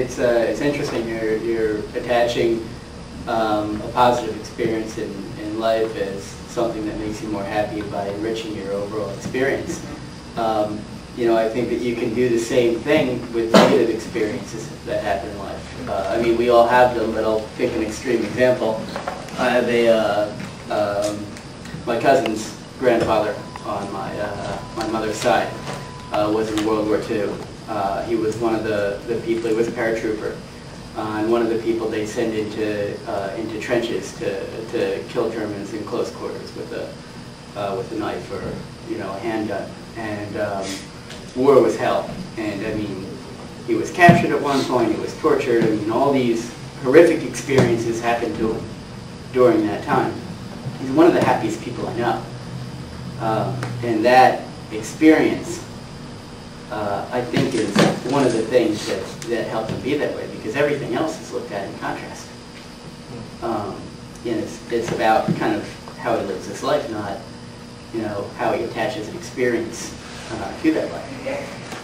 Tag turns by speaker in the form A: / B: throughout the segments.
A: it's interesting. You're attaching a positive experience in life as something that makes you more happy by enriching your overall experience. You know, I think that you can do the same thing with negative experiences that happen in life. I mean, we all have them, but I'll pick an extreme example. I have my cousin's grandfather on my mother's side was in World War II. He was one of the people. He was a paratrooper, and one of the people they send into trenches to kill Germans in close quarters with a knife or a handgun. And war was hell. And I mean, he was captured at one point. He was tortured. I mean, all these horrific experiences happened to him during that time. He's one of the happiest people I know. And that experience, I think, is one of the things that helped him be that way, because everything else is looked at in contrast. It's about kind of how he lives his life, not how he attaches an experience to that life.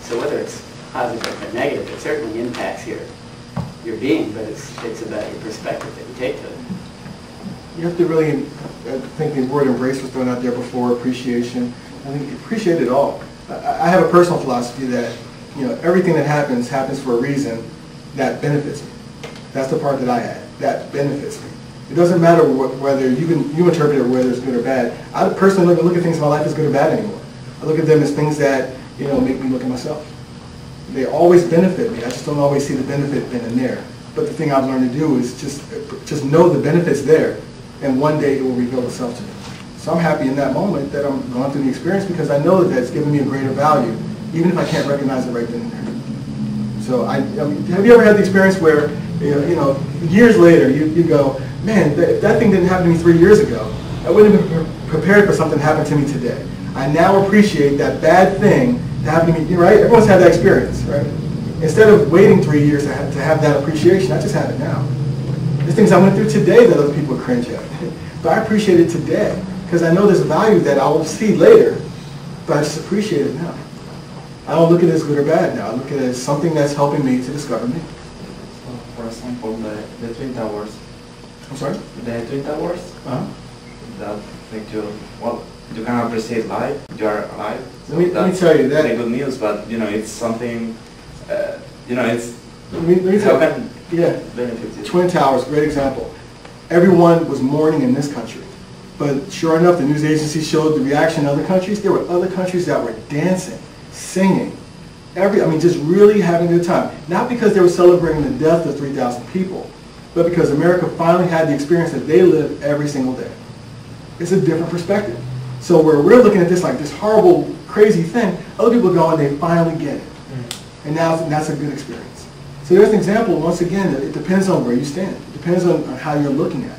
A: So whether it's positive or negative, it certainly impacts your being, but it's about your perspective that you take to it.
B: You have to really, I think the word embrace was thrown out there before, appreciation. I think appreciate it all. I have a personal philosophy that everything that happens for a reason that benefits me. That's the part that I add. That benefits me. It doesn't matter whether you interpret it whether it's good or bad. I personally don't look at things in my life as good or bad anymore. I look at them as things that make me look at myself. They always benefit me. I just don't always see the benefit then and there. But the thing I've learned to do is just know the benefits there, and one day it will reveal itself to me. So I'm happy in that moment that I'm going through the experience, because I know that it's giving me a greater value, even if I can't recognize it right then and there. So I mean, have you ever had the experience where years later you go, man, that thing didn't happen to me 3 years ago. I wouldn't have been prepared for something to happen to me today. I now appreciate that bad thing that happened to me, right? Everyone's had that experience, right? Instead of waiting 3 years to have that appreciation, I just have it now. There's things I went through today that other people cringe at. But I appreciate it today, because I know there's a value that I will see later, but I just appreciate it now. I don't look at it as good or bad now. I look at it as something that's helping me to discover me.
C: So, for example, the Twin Towers.
B: I'm sorry?
C: The Twin Towers?
B: Uh-huh.
C: That make you, well, you can appreciate life. You are alive. So
B: let me tell you that.
C: Very good news, but it's something, it's,
B: Let me tell you. Yeah.
C: Benefits you.
B: Twin Towers, great example. Everyone was mourning in this country. But sure enough, the news agency showed the reaction in other countries. There were other countries that were dancing, singing, just really having a good time. Not because they were celebrating the death of 3,000 people, but because America finally had the experience that they live every single day. It's a different perspective. So where we're looking at this like this horrible, crazy thing, other people go and they finally get it. And now that's a good experience. So there's an example, once again, it depends on where you stand. It depends on how you're looking at it.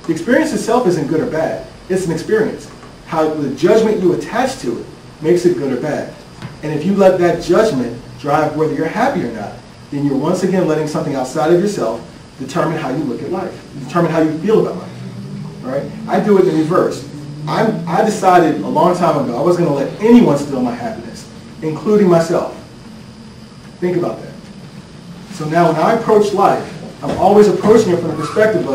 B: The experience itself isn't good or bad. It's an experience. How the judgment you attach to it makes it good or bad. And if you let that judgment drive whether you're happy or not, then you're once again letting something outside of yourself determine how you look at life, determine how you feel about life. All right? I do it in reverse. I decided a long time ago I wasn't going to let anyone steal my happiness, including myself. Think about that. So now when I approach life, I'm always approaching it from the perspective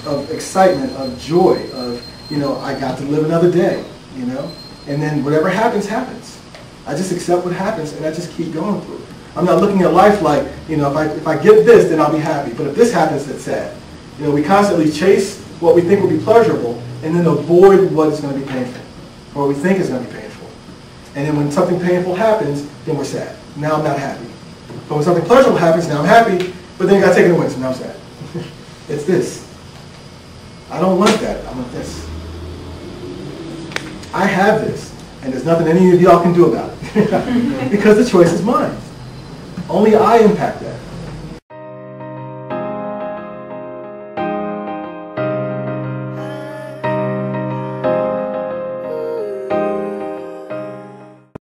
B: of excitement, of joy, of, I got to live another day, and then whatever happens, happens. I just accept what happens and I just keep going through it. I'm not looking at life like, if I get this, then I'll be happy. But if this happens, that's sad. We constantly chase what we think will be pleasurable and then avoid what is going to be painful, or what we think is going to be painful. And then when something painful happens, then we're sad. Now I'm not happy. But when something pleasurable happens, now I'm happy, but then you got to take it away, so now I'm sad. It's this. I don't want that. I want this. I have this, and there's nothing any of y'all can do about it. Because the choice is mine. Only I impact that.